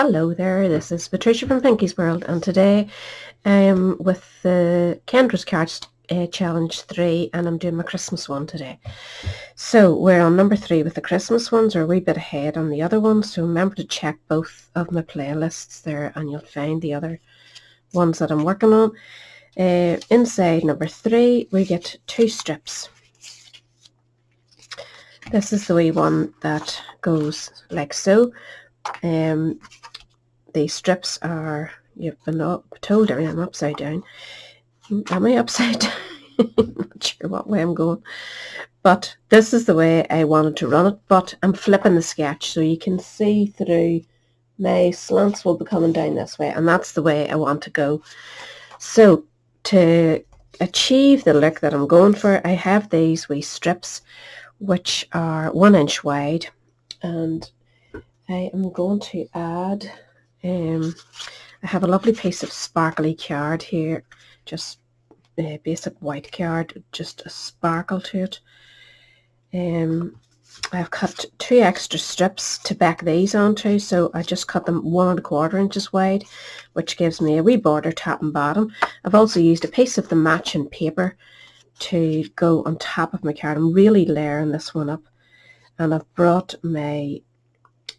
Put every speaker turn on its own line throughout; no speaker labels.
Hello there, this is Patricia from Pinky's World, and today I am with the Kendra's Cards Challenge 3, and I'm doing my Christmas one today. So we're on number 3 with the Christmas ones. We're a wee bit ahead on the other ones, so remember to check both of my playlists there and you'll find the other ones that I'm working on. Inside number 3 we get 2 strips. This is the wee one that goes like so. These strips are, you've been told I'm upside down. Am I upside down? I'm not sure what way I'm going. But this is the way I wanted to run it. But I'm flipping the sketch so you can see through. My slants will be coming down this way. And that's the way I want to go. So to achieve the look that I'm going for, I have these wee strips which are 1 inch wide. And I am going to add... I have a lovely piece of sparkly card here, just a basic white card, just a sparkle to it. I've cut 2 extra strips to back these onto, so I just cut them 1 1/4 inches wide, which gives me a wee border top and bottom. I've also used a piece of the matching paper to go on top of my card. I'm really layering this one up, and I've brought my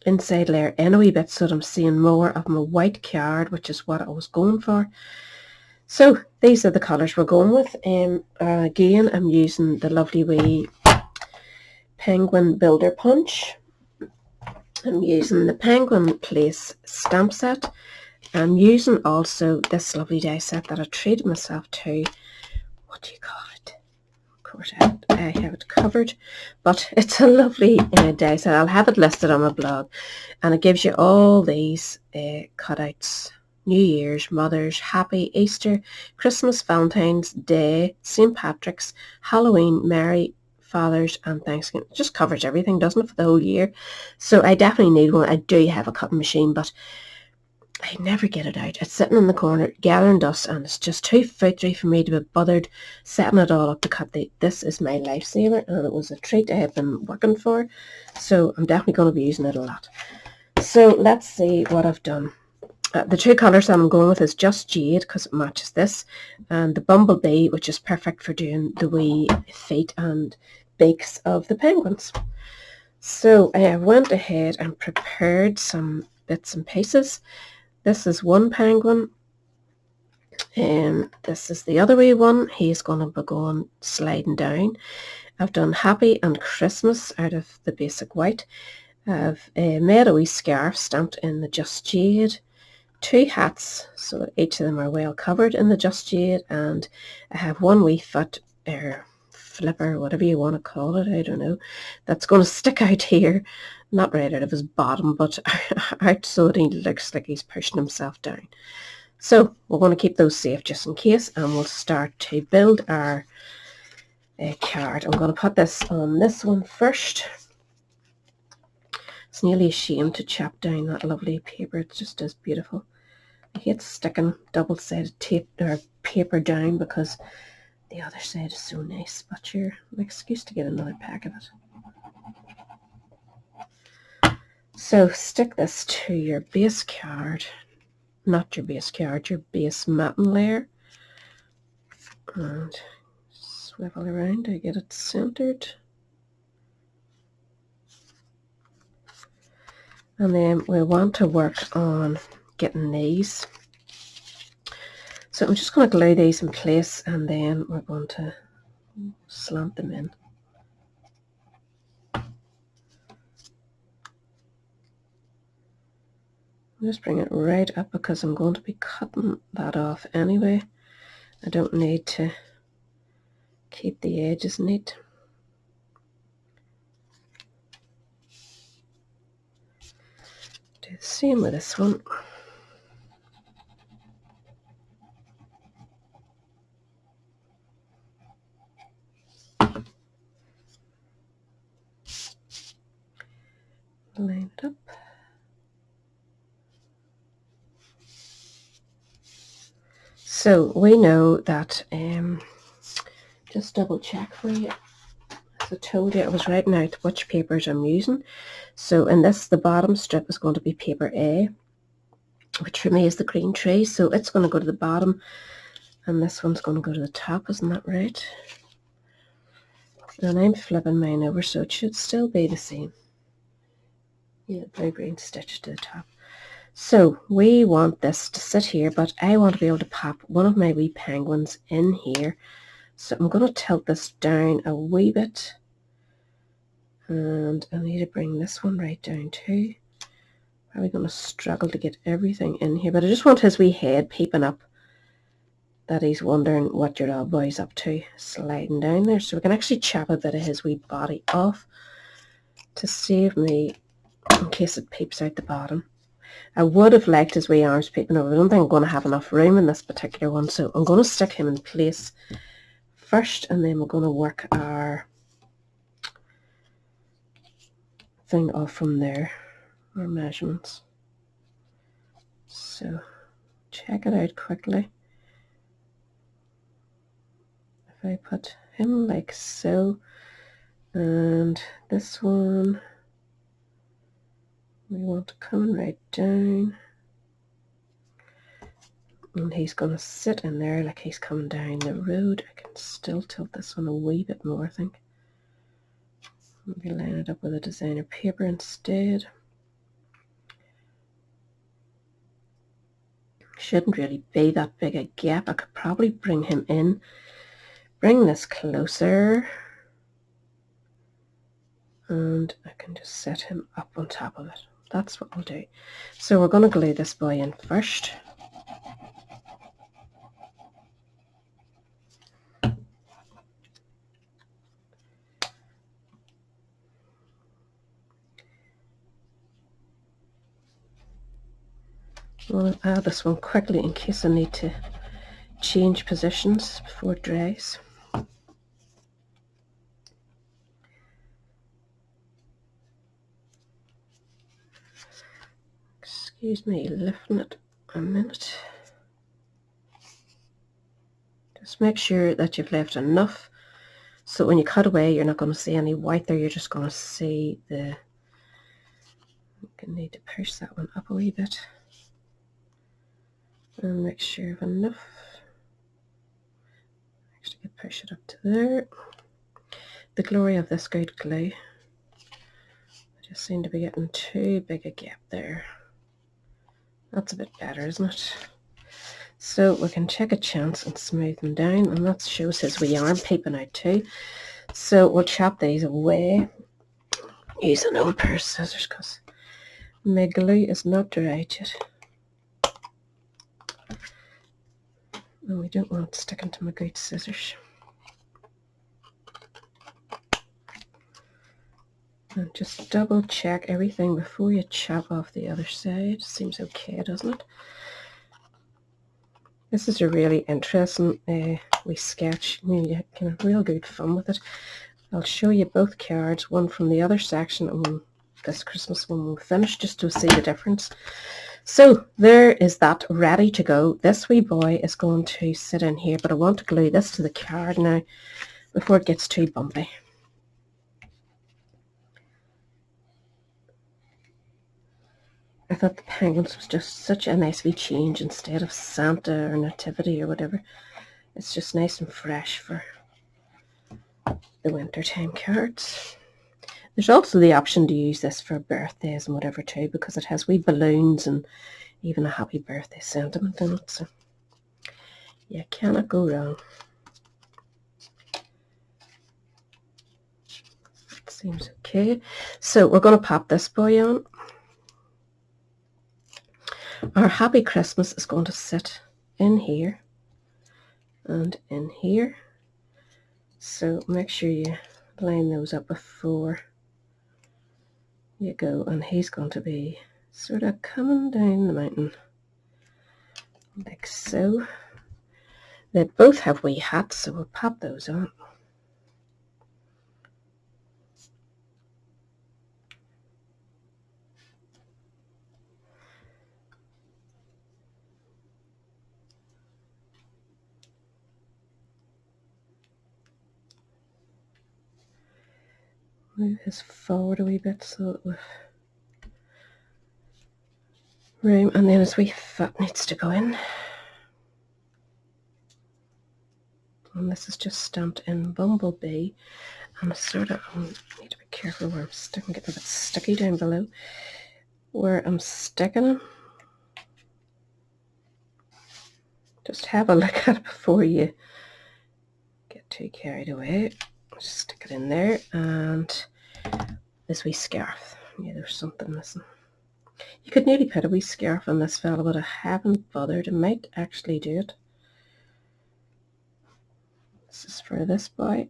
inside layer in a wee bit so that I'm seeing more of my white card, which is what I was going for. So these are the colours we're going with. Again, I'm using the lovely wee Penguin Builder Punch. I'm using the Penguin Place stamp set. I'm using also this lovely die set that I treated myself to. What do you call it? Of course I have it covered, but it's a lovely die set. I'll have it listed on my blog, and it gives you all these cutouts: New Year's, Mother's, Happy, Easter, Christmas, Valentine's Day, St. Patrick's, Halloween, Merry, Father's, and Thanksgiving. It just covers everything, doesn't it, for the whole year? So I definitely need one. I do have a cutting machine, but I never get it out. It's sitting in the corner gathering dust, and it's just too footery for me to be bothered setting it all up to cut. This is my lifesaver, and it was a treat I have been working for, so I'm definitely going to be using it a lot. So let's see what I've done. The 2 colours that I'm going with is Just Jade, because it matches this, and the Bumblebee, which is perfect for doing the wee feet and beaks of the penguins. So I went ahead and prepared some bits and pieces. This is one penguin, and this is the other wee one. He's going to be going sliding down. I've done Happy and Christmas out of the basic white. I've made a wee scarf stamped in the Just Jade. 2 hats, so that each of them are well covered in the Just Jade, and I have 1 wee foot flipper, whatever you want to call it, I don't know, that's going to stick out here, not right out of his bottom, but out so that he looks like he's pushing himself down. So we're going to keep those safe just in case, and we'll start to build our card. I'm going to put this on this one first. It's nearly a shame to chop down that lovely paper. It just is beautiful. I hate sticking double-sided tape or paper down because the other side is so nice, but sure, an excuse to get another pack of it. So stick this to your base card, not your base card, your base matting layer, and swivel around to get it centered. And then we want to work on getting these. So I'm just going to glue these in place, and then we're going to slant them in. I'll just bring it right up because I'm going to be cutting that off anyway. I don't need to keep the edges neat. Do the same with this one. Line it up. So we know that, just double check for you, as I told you, I was writing out which papers I'm using. So in this, the bottom strip is going to be paper A, which for me is the green tree. So it's going to go to the bottom and this one's going to go to the top, isn't that right? And I'm flipping mine over so it should still be the same. Yeah, blue-green stitch to the top. So we want this to sit here, but I want to be able to pop one of my wee penguins in here. So I'm going to tilt this down a wee bit. And I need to bring this one right down too. Probably going to struggle to get everything in here, but I just want his wee head peeping up, that he's wondering what your old boy's up to, sliding down there. So we can actually chop a bit of his wee body off to save me in case it peeps out the bottom. I would have liked his wee arms peeping over. I don't think I'm going to have enough room in this particular one, so I'm going to stick him in place first, and then we're going to work our thing off from there, our measurements. So check it out quickly. If I put him like so, and this one we want to come right down, and he's going to sit in there like he's coming down the road. I can still tilt this one a wee bit more, I think. Maybe line it up with a designer paper instead. Shouldn't really be that big a gap. I could probably bring him in, bring this closer, and I can just set him up on top of it. That's what we'll do. So we're going to glue this boy in first. I'm going to add this one quickly in case I need to change positions before it dries. Excuse me, lifting it a minute. Just make sure that you've left enough so when you cut away you're not going to see any white there, you're just going to see the... I need to push that one up a wee bit and make sure of enough. Actually push it up to there. The glory of this good glue. I just seem to be getting too big a gap there. That's a bit better, isn't it? So we can check a chance and smooth them down, and that shows his wee arm peeping out too. So we'll chop these away. Use an old pair of scissors because my glue is not dried yet. And we don't want it sticking to my good scissors. And just double check everything before you chop off the other side. Seems okay, doesn't it? This is a really interesting wee sketch. You can have real good fun with it. I'll show you both cards, one from the other section and one this Christmas when we'll finish, just to see the difference. So there is that ready to go. This wee boy is going to sit in here, but I want to glue this to the card now before it gets too bumpy. I thought the penguins was just such a nice wee change instead of Santa or Nativity or whatever. It's just nice and fresh for the wintertime cards. There's also the option to use this for birthdays and whatever too, because it has wee balloons and even a happy birthday sentiment in it. So you cannot go wrong. That seems okay. So we're going to pop this boy on. Our Happy Christmas is going to sit in here and in here. So make sure you line those up before you go. And he's going to be sort of coming down the mountain like so. They both have wee hats, so we'll pop those on. Move his forward a wee bit so that we've room, and then his wee foot needs to go in. And this is just stamped in Bumblebee. And I need to be careful where I'm sticking, getting a bit sticky down below where I'm sticking them. Just have a look at it before you get too carried away. Just stick it in there, and this wee scarf. Yeah, there's something missing. You could nearly put a wee scarf on this fella, but I haven't bothered. I might actually do it. This is for this boy.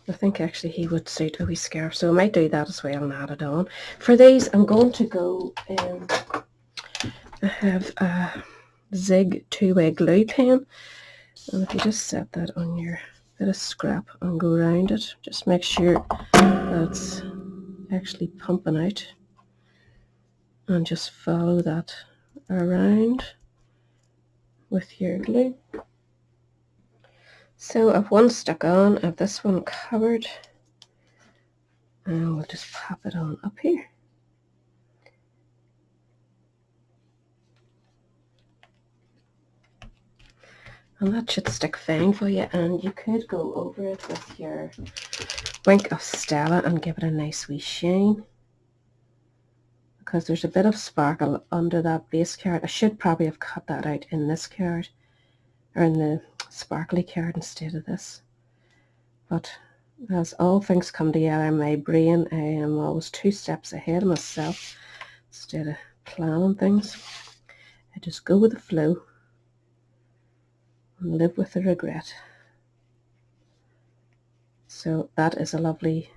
I think actually he would suit a wee scarf, so I might do that as well and add it on. For these, I'm going to go, I have a Zig two-way glue pen, and if you just set that on your bit of scrap and go around it, just make sure that's actually pumping out, and just follow that around with your glue. So I've one stuck on, I've this one covered, and we'll just pop it on up here. And that should stick fine for you, and you could go over it with your Wink of Stella and give it a nice wee shine, because there's a bit of sparkle under that base card. I should probably have cut that out in this card, or in the sparkly card instead of this. But as all things come together in my brain, I am always 2 steps ahead of myself. Instead of planning things, I just go with the flow and live with the regret. So that is a lovely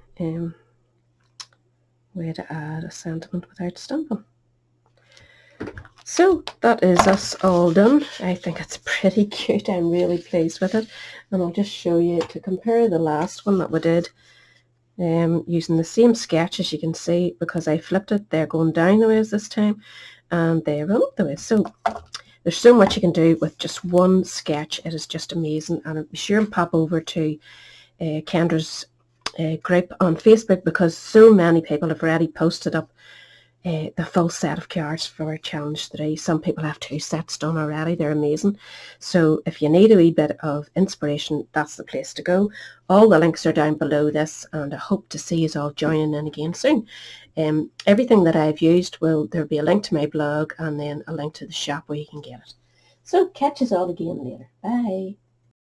way to add a sentiment without stamping. So that is us all done. I think it's pretty cute. I'm really pleased with it, and I'll just show you to compare the last one that we did using the same sketch. As you can see, because I flipped it, they're going down the ways this time and they run up the ways. So there's so much you can do with just one sketch. It is just amazing, and be sure and pop over to Kendra's group on Facebook, because so many people have already posted up the full set of cards for Challenge 3. Some people have 2 sets done already. They're amazing. So if you need a wee bit of inspiration, that's the place to go. All the links are down below this, and I hope to see you all joining in again soon. Everything that I've used, there'll be a link to my blog and then a link to the shop where you can get it. So catch us all again later. Bye.